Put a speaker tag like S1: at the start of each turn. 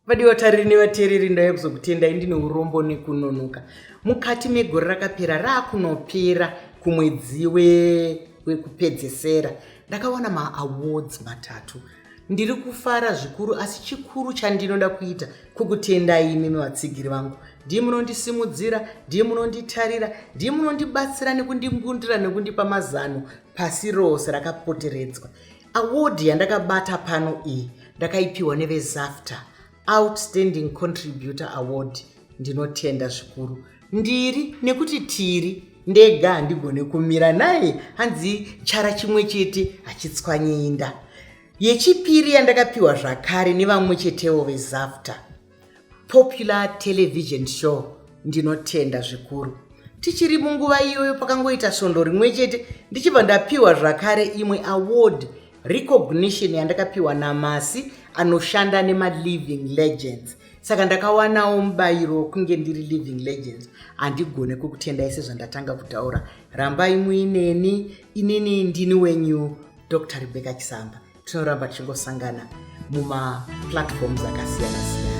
S1: Vadiwatariri nevateereri ndaibvozokutendai ndine urombo nekunonoka. Mukati megore rakapera raakunopera kumwedzi wekupedzesera ndakawana maawards matatu. Ndiri kufara zvikuru, asi chikuru chandinoda kuita kukutendai imi vatsigiri vangu. Ndiye munondisimudzira, ndiye munonditarira, ndiye munondibatsira nekundimbundira nekundipa mazano pasi rose rakapoteredzwa. Award yandakabata pano iyi ndakaipiwa nevezafta Outstanding Contributor Award. Ndinotenda zvikuru. Ndiri nekuti Tiri ndega handigone kumira naye, hanzi chara chimwe chete hachitswanyinda. Yechipiri yandakapiwa zvakare nevamwe chetewo vezafta Popular Television Show. Ndinotenda zvikuru. Tichiri munguva iyoyo pakangoita svondo rimwe chete ndichibva ndapiwa zvakare imwe award recognition yandakapiwa naMasi anoshanda nema-living legends. Saka ndakawanawo mubayiro kunge ndiri living legends. Handigone kukutendai sezvandatanga kutaura. Rambai muineni, inini ndini wenyu Dr. Maichisamba. Tinoramba tichingosangana muma platforms akasiyana siyana.